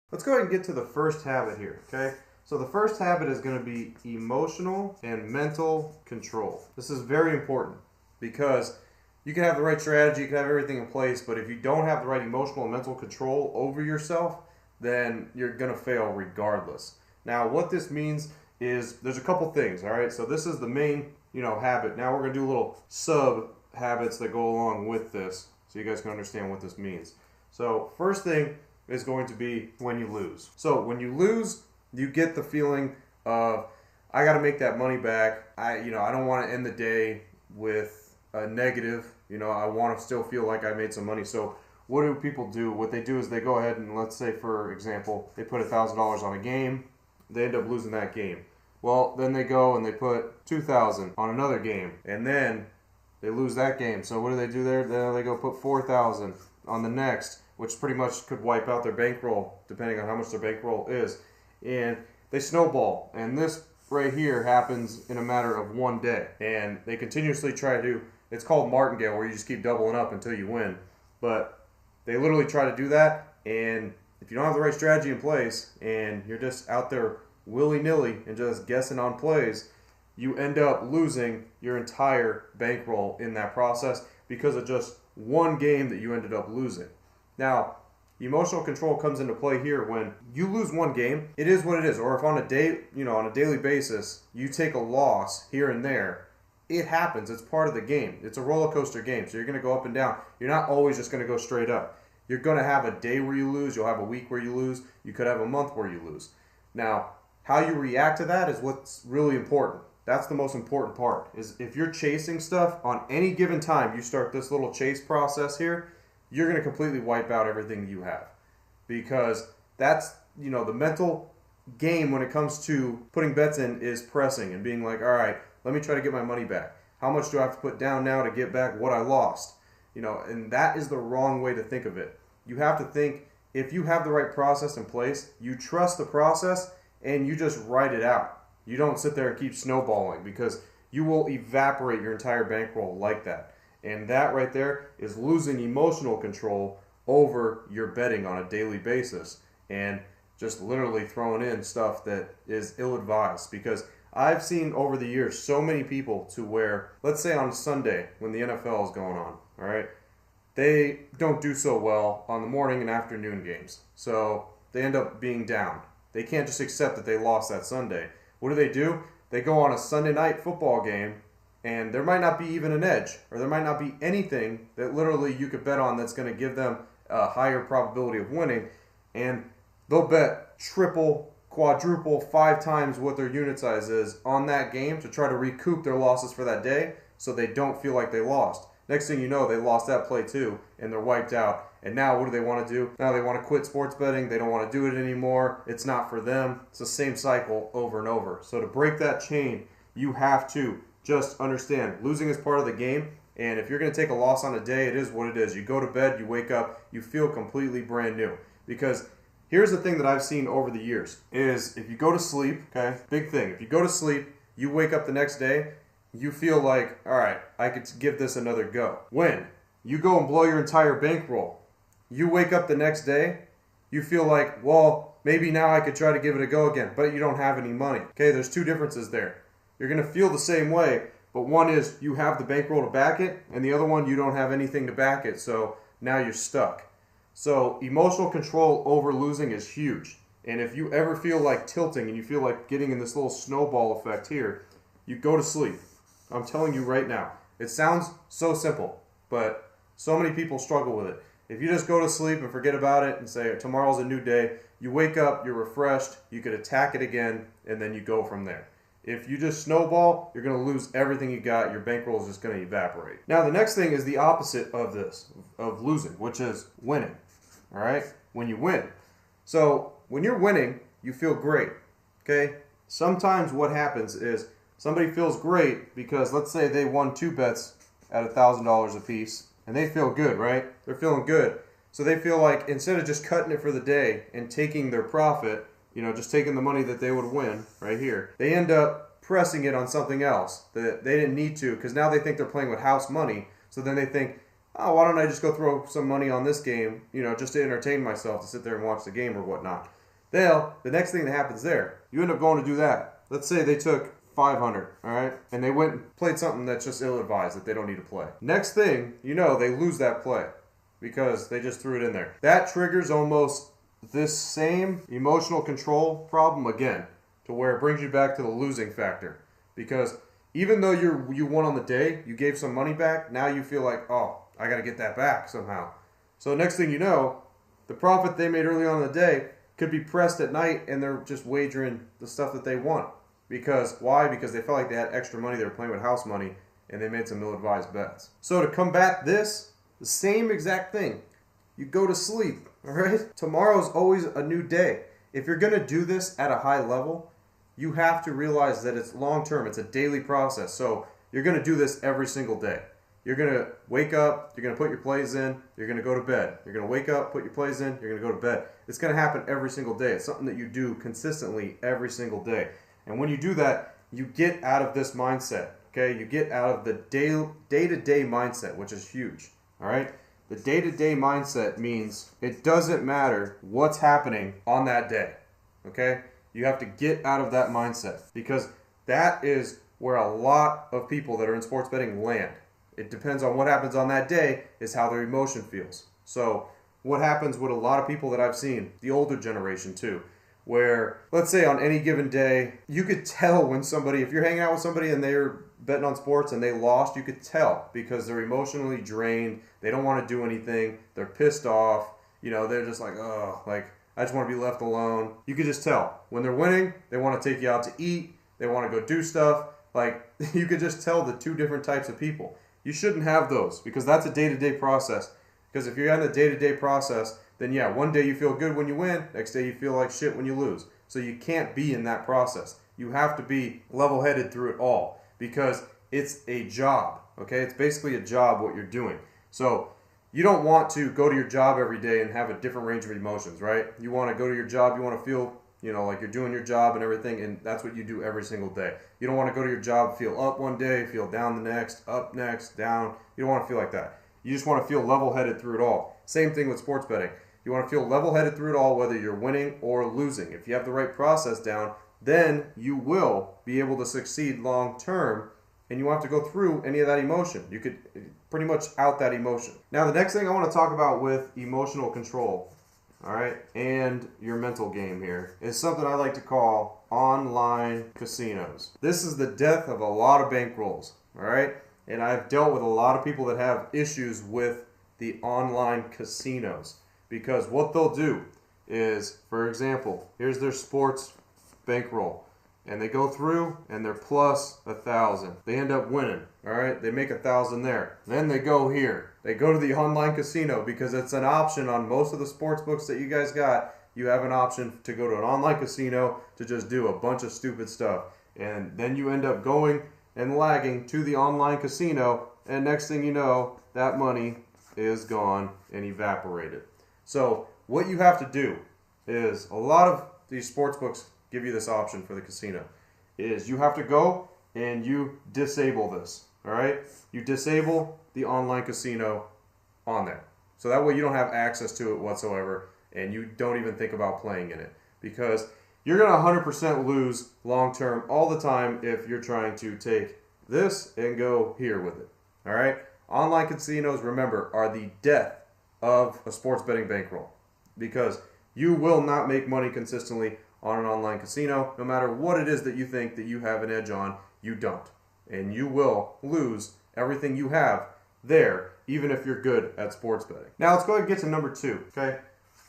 Let's go ahead and get to the first habit here, okay? So the first habit is going to be emotional and mental control. This is very important because you can have the right strategy, you can have everything in place, but if you don't have the right emotional and mental control over yourself, then you're going to fail regardless. Now, what this means is there's a couple things, all right? So this is the main, habit. Now we're going to do little sub habits that go along with this so you guys can understand what this means. So first thing is going to be when you lose. So when you lose, you get the feeling of, I got to make that money back. I don't want to end the day with a negative. I want to still feel like I made some money. So what do people do? What they do is they go ahead and, let's say for example, they put $1,000 on a game. They end up losing that game. Well, then they go and they put $2,000 on another game, and then they lose that game. So what do they do there? Then they go put $4,000 on the next, which pretty much could wipe out their bankroll, depending on how much their bankroll is. And they snowball. And this right here happens in a matter of one day. And they continuously try to do, it's called martingale, where you just keep doubling up until you win. But they literally try to do that, and if you don't have the right strategy in place, and you're just out there willy-nilly and just guessing on plays, you end up losing your entire bankroll in that process because of just one game that you ended up losing. Now, emotional control comes into play here when you lose one game. It is what it is. Or if on a day, on a daily basis, you take a loss here and there, it happens. It's part of the game. It's a roller coaster game. So you're going to go up and down. You're not always just going to go straight up. You're going to have a day where you lose. You'll have a week where you lose. You could have a month where you lose. Now, how you react to that is what's really important. That's the most important part, is if you're chasing stuff on any given time, you start this little chase process here, you're going to completely wipe out everything you have. Because that's, the mental game when it comes to putting bets in is pressing and being like, all right, let me try to get my money back. How much do I have to put down now to get back what I lost? And that is the wrong way to think of it. You have to think, if you have the right process in place, you trust the process and you just ride it out. You don't sit there and keep snowballing, because you will evaporate your entire bankroll like that. And that right there is losing emotional control over your betting on a daily basis and just literally throwing in stuff that is ill-advised. Because I've seen over the years so many people to where, let's say on Sunday when the NFL is going on, all right, they don't do so well on the morning and afternoon games. So they end up being down. They can't just accept that they lost that Sunday. What do? They go on a Sunday night football game, and there might not be even an edge, or there might not be anything that literally you could bet on that's going to give them a higher probability of winning, and they'll bet triple, quadruple, 5 times what their unit size is on that game to try to recoup their losses for that day so they don't feel like they lost. Next thing you know, they lost that play too, and they're wiped out. And now what do they want to do? Now they want to quit sports betting. They don't want to do it anymore. It's not for them. It's the same cycle over and over. So to break that chain, you have to just understand losing is part of the game. And if you're going to take a loss on a day, it is what it is. You go to bed, you wake up, you feel completely brand new. Because here's the thing that I've seen over the years is if you go to sleep, okay, big thing. If you go to sleep, you wake up the next day, you feel like, all right, I could give this another go. When you go and blow your entire bankroll, you wake up the next day, you feel like, well, maybe now I could try to give it a go again, but you don't have any money. Okay, there's two differences there. You're going to feel the same way, but one is you have the bankroll to back it, and the other one you don't have anything to back it, so now you're stuck. So emotional control over losing is huge. And if you ever feel like tilting and you feel like getting in this little snowball effect here, you go to sleep. I'm telling you right now. It sounds so simple, but so many people struggle with it. If you just go to sleep and forget about it and say tomorrow's a new day, you wake up, you're refreshed, you could attack it again, and then you go from there. If you just snowball, you're going to lose everything you got. Your bankroll is just going to evaporate. Now, the next thing is the opposite of this, of losing, which is winning. All right? When you win. So, when you're winning, you feel great. Okay? Sometimes what happens is somebody feels great because, let's say they won 2 bets at $1,000 a piece. And they feel good, right? They're feeling good. So they feel like instead of just cutting it for the day and taking their profit, just taking the money that they would win right here, they end up pressing it on something else that they didn't need to, because now they think they're playing with house money. So then they think, oh, why don't I just go throw some money on this game, just to entertain myself, to sit there and watch the game or whatnot. The next thing that happens there, you end up going to do that. Let's say they took 500, all right? And they went and played something that's just ill-advised that they don't need to play. Next thing, they lose that play because they just threw it in there. That triggers almost this same emotional control problem again, to where it brings you back to the losing factor. Because even though you won on the day, you gave some money back, now you feel like, oh, I got to get that back somehow. So next thing you know, the profit they made early on in the day could be pressed at night, and they're just wagering the stuff that they want. Because, why? Because they felt like they had extra money, they were playing with house money, and they made some ill-advised bets. So to combat this, the same exact thing. You go to sleep, all right? Tomorrow's always a new day. If you're going to do this at a high level, you have to realize that it's long-term. It's a daily process. So you're going to do this every single day. You're going to wake up, you're going to put your plays in, you're going to go to bed. You're going to wake up, put your plays in, you're going to go to bed. It's going to happen every single day. It's something that you do consistently every single day. And when you do that, you get out of this mindset, okay? You get out of the day-to-day mindset, which is huge, all right? The day-to-day mindset means it doesn't matter what's happening on that day, okay? You have to get out of that mindset, because that is where a lot of people that are in sports betting land. It depends on what happens on that day is how their emotion feels. So what happens with a lot of people that I've seen, the older generation too, where let's say on any given day, you could tell when somebody, if you're hanging out with somebody and they're betting on sports and they lost, you could tell because they're emotionally drained. They don't want to do anything. They're pissed off. They're just like, oh, like, I just want to be left alone. You could just tell. When they're winning, they want to take you out to eat. They want to go do stuff. Like, you could just tell the two different types of people. You shouldn't have those, because that's a day-to-day process. Because if you're in the day-to-day process, then yeah, one day you feel good when you win, next day you feel like shit when you lose. So you can't be in that process. You have to be level-headed through it all, because it's a job, okay? It's basically a job what you're doing. So you don't want to go to your job every day and have a different range of emotions, right? You want to go to your job, you want to feel like you're doing your job and everything, and that's what you do every single day. You don't want to go to your job, feel up one day, feel down the next, up next, down. You don't want to feel like that. You just want to feel level-headed through it all. Same thing with sports betting. You want to feel level-headed through it all, whether you're winning or losing. If you have the right process down, then you will be able to succeed long-term, and you won't have to go through any of that emotion. You could pretty much out that emotion. Now, the next thing I want to talk about with emotional control, all right, and your mental game here, is something I like to call online casinos. This is the death of a lot of bankrolls, all right? And I've dealt with a lot of people that have issues with the online casinos, because what they'll do is, for example, here's their sports bankroll, and they go through and they're plus 1,000. They end up winning, all right? They make 1,000 there. Then they go here. They go to the online casino, because it's an option on most of the sports books that you guys got. You have an option to go to an online casino to just do a bunch of stupid stuff. And then you end up going and lagging to the online casino, and next thing you know, that money is gone and evaporated. So what you have to do is, a lot of these sports books give you this option for the casino, is you have to go and you disable this, all right? You disable the online casino on there. So that way you don't have access to it whatsoever, and you don't even think about playing in it, because you're going to 100% lose long-term all the time if you're trying to take this and go here with it, all right? Online casinos, remember, are the death of a sports betting bankroll, because you will not make money consistently on an online casino. No matter what it is that you think that you have an edge on, you don't. And you will lose everything you have there, even if you're good at sports betting. Now let's go ahead and get to number 2, okay?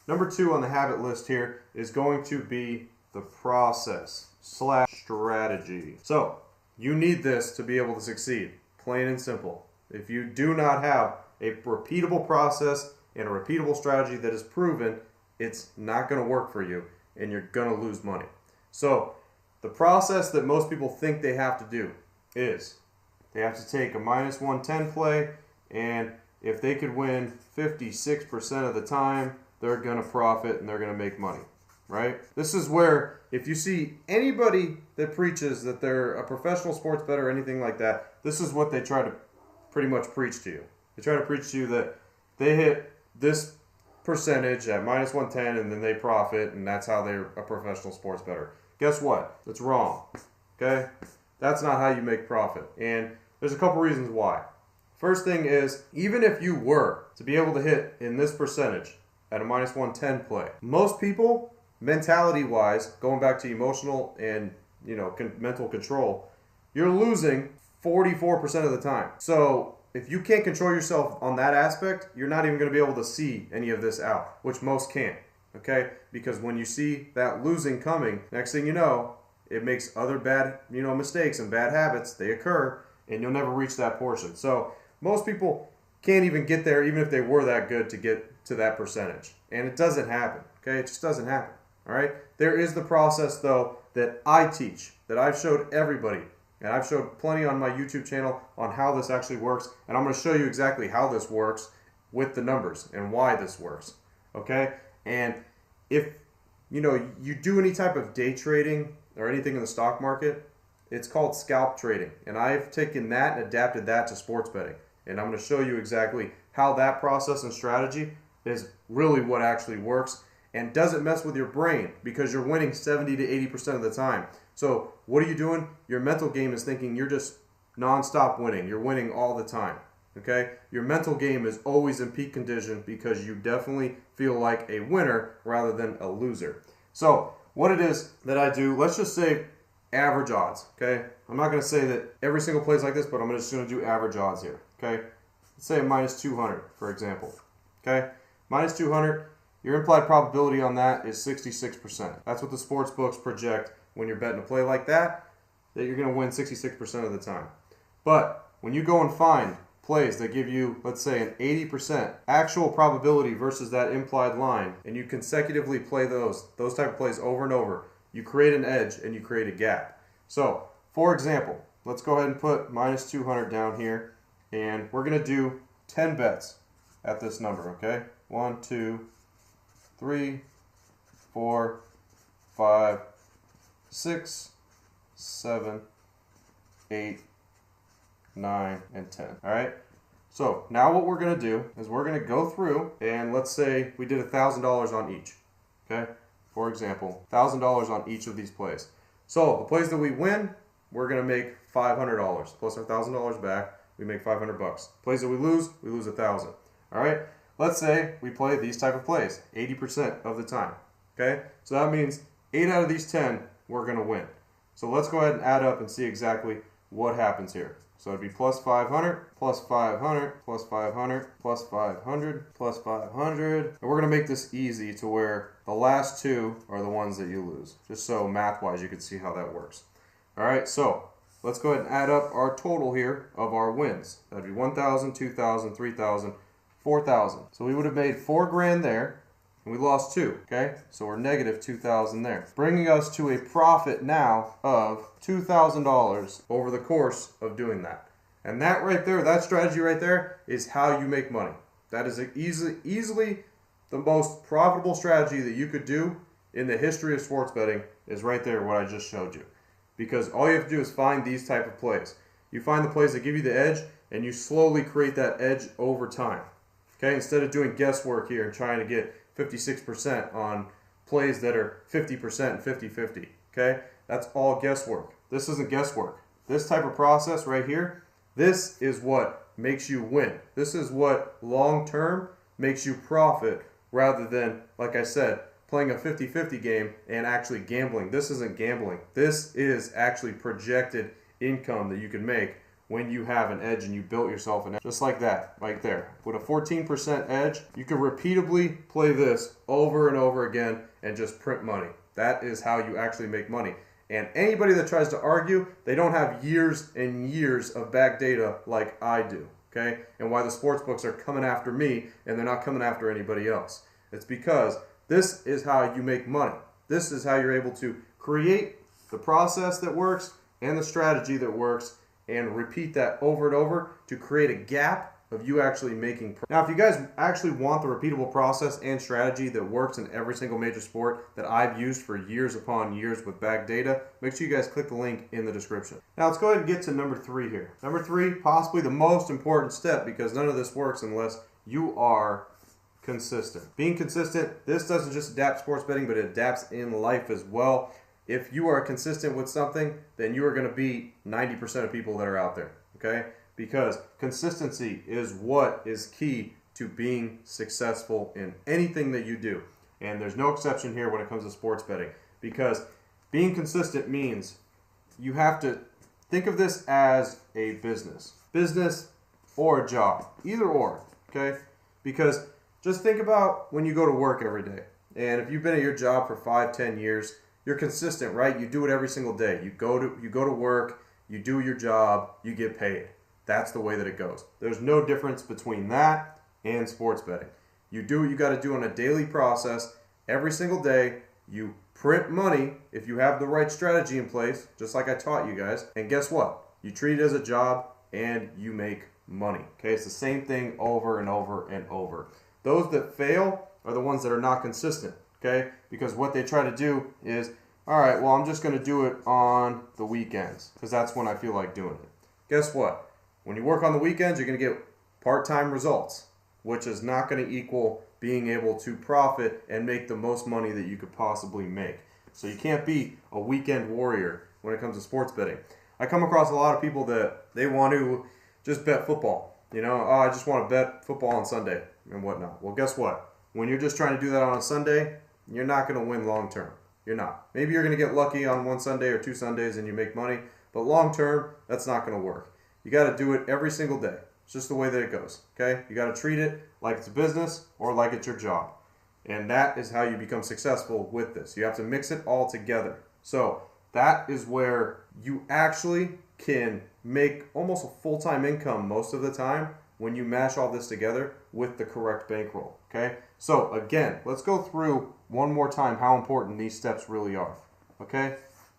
Number 2 on the habit list here is going to be the process / strategy. So you need this to be able to succeed, plain and simple. If you do not have a repeatable process and a repeatable strategy that is proven, it's not going to work for you, and you're going to lose money. So the process that most people think they have to do is they have to take a minus 110 play, and if they could win 56% of the time, they're going to profit and they're going to make money, right? This is where, if you see anybody that preaches that they're a professional sports bettor or anything like that, this is what they try to pretty much preach to you, They try to preach to you that they hit this percentage at minus 110 and then they profit, and that's how they're a professional sports bettor. Guess what? That's wrong. Okay? That's not how you make profit. And there's a couple reasons why. First thing is, even if you were to be able to hit in this percentage at a minus 110 play, most people, mentality-wise, going back to emotional and mental control, you're losing 44% of the time. So if you can't control yourself on that aspect, you're not even going to be able to see any of this out, which most can't. Okay? Because when you see that losing coming, next thing you know, it makes other bad, mistakes and bad habits, they occur, and you'll never reach that portion. So most people can't even get there, even if they were that good, to get to that percentage. And it doesn't happen. Okay? It just doesn't happen. All right? There is the process, though, that I teach, that I've showed everybody. And I've showed plenty on my YouTube channel on how this actually works. And I'm going to show you exactly how this works with the numbers and why this works. Okay? And if, you do any type of day trading or anything in the stock market, it's called scalp trading. And I've taken that and adapted that to sports betting. And I'm going to show you exactly how that process and strategy is really what actually works and doesn't mess with your brain, because you're winning 70 to 80% of the time. So what are you doing? Your mental game is thinking you're just non-stop winning. You're winning all the time. Okay? Your mental game is always in peak condition because you definitely feel like a winner rather than a loser. So what it is that I do, let's just say average odds. Okay? I'm not going to say that every single play is like this, but I'm just going to do average odds here. Okay? Let's say a minus 200, for example. Okay? Minus 200, your implied probability on that is 66%. That's what the sports books project when you're betting a play like that you're going to win 66% of the time. But when you go and find plays that give you, let's say, an 80% actual probability versus that implied line, and you consecutively play those type of plays over and over, you create an edge and you create a gap. So, for example, let's go ahead and put minus 200 down here, and we're going to do 10 bets at this number, okay? 1, 2, 3, 4, 5, 6, 7, 8, 9, and 10. All right? So now what we're going to do is we're going to go through, and let's say we did $1,000 on each. Okay? For example, $1,000 on each of these plays. So the plays that we win, we're going to make $500 plus our $1,000 back. We make $500. Plays that we lose $1,000. All right? Let's say we play these type of plays 80% of the time. Okay? So that means 8 out of these 10 we're going to win. So let's go ahead and add up and see exactly what happens here. So it'd be plus 500, plus 500, plus 500, plus 500, plus 500. And we're going to make this easy to where the last two are the ones that you lose. Just so math-wise you can see how that works. All right, so let's go ahead and add up our total here of our wins. That'd be 1,000, 2,000, 3,000, 4,000. So we would have made $4,000 there. And we lost 2, okay? So we're negative 2,000 there. Bringing us to a profit now of $2,000 over the course of doing that. And that right there, that strategy right there, is how you make money. That is easily the most profitable strategy that you could do in the history of sports betting is right there, what I just showed you. Because all you have to do is find these type of plays. You find the plays that give you the edge, and you slowly create that edge over time. Okay? Instead of doing guesswork here and trying to get 56% on plays that are 50% and 50-50. Okay? That's all guesswork. This isn't guesswork. This type of process right here, this is what makes you win. This is what long-term makes you profit rather than, like I said, playing a 50-50 game and actually gambling. This isn't gambling. This is actually projected income that you can make when you have an edge and you built yourself an edge. Just like that, right there. With a 14% edge, you can repeatedly play this over and over again and just print money. That is how you actually make money. And anybody that tries to argue, they don't have years and years of back data like I do. Okay? And why the sports books are coming after me and they're not coming after anybody else. It's because this is how you make money. This is how you're able to create the process that works and the strategy that works and repeat that over and over to create a gap of you actually making. Now, if you guys actually want the repeatable process and strategy that works in every single major sport that I've used for years upon years with back data, make sure you guys click the link in the description. Now, let's go ahead and get to number 3 here. Number 3, possibly the most important step, because none of this works unless you are consistent. Being consistent, this doesn't just adapt sports betting, but it adapts in life as well. If you are consistent with something, then you are going to beat 90% of people that are out there, okay? Because consistency is what is key to being successful in anything that you do. And there's no exception here when it comes to sports betting, because being consistent means you have to think of this as a business or a job, either or, okay? Because just think about when you go to work every day. And if you've been at your job for 5-10 years, you're consistent, right? You do it every single day. You go to work, you do your job, you get paid. That's the way that it goes. There's no difference between that and sports betting. You do what you got to do on a daily process. Every single day, you print money if you have the right strategy in place, just like I taught you guys. And guess what? You treat it as a job and you make money. Okay, it's the same thing over and over and over. Those that fail are the ones that are not consistent, okay? Because what they try to do is, all right, well, I'm just going to do it on the weekends because that's when I feel like doing it. Guess what? When you work on the weekends, you're going to get part-time results, which is not going to equal being able to profit and make the most money that you could possibly make. So you can't be a weekend warrior when it comes to sports betting. I come across a lot of people that they want to just bet football. You know, oh, I just want to bet football on Sunday and whatnot. Well, guess what? When you're just trying to do that on a Sunday, you're not going to win long term. You're not. Maybe you're going to get lucky on one Sunday or 2 Sundays and you make money, but long term, that's not going to work. You got to do it every single day. It's just the way that it goes, okay? You got to treat it like it's a business or like it's your job. And that is how you become successful with this. You have to mix it all together. So that is where you actually can make almost a full-time income most of the time when you mash all this together with the correct bankroll, okay? So again, let's go through one more time how important these steps really are, okay?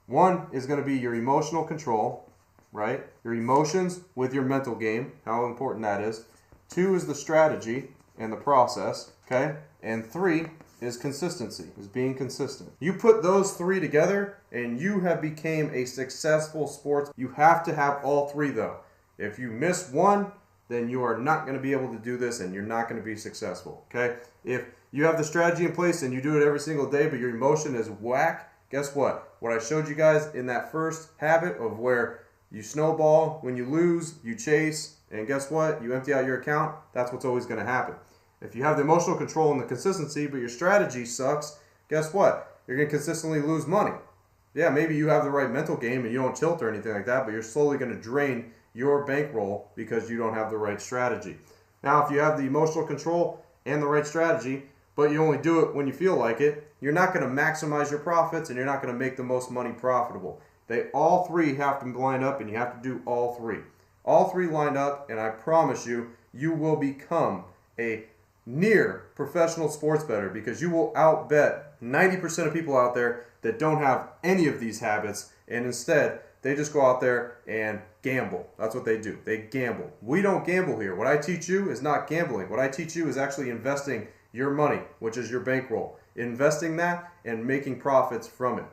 1 is going to be your emotional control, right? Your emotions with your mental game, how important that is. 2 is the strategy and the process, okay? And 3 is consistency, is being consistent. You put those 3 together and you have become a successful sports. You have to have all 3 though. If you miss one, then you are not going to be able to do this and you're not going to be successful, okay? If you have the strategy in place and you do it every single day, but your emotion is whack, guess what? What I showed you guys in that first habit of where you snowball, when you lose, you chase, and guess what? You empty out your account, that's what's always going to happen. If you have the emotional control and the consistency, but your strategy sucks, guess what? You're going to consistently lose money. Yeah, maybe you have the right mental game and you don't tilt or anything like that, but you're slowly going to drain your bankroll because you don't have the right strategy. Now, if you have the emotional control and the right strategy, but you only do it when you feel like it, you're not going to maximize your profits and you're not going to make the most money profitable. They all 3 have to line up and you have to do all 3. All 3 lined up and I promise you, you will become a near professional sports bettor because you will outbet 90% of people out there that don't have any of these habits and instead they just go out there and gamble. That's what they do. They gamble. We don't gamble here. What I teach you is not gambling. What I teach you is actually investing your money, which is your bankroll. Investing that and making profits from it.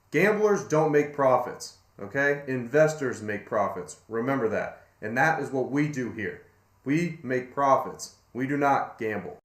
Gamblers don't make profits, okay? Investors make profits. Remember that. And that is what we do here. We make profits. We do not gamble.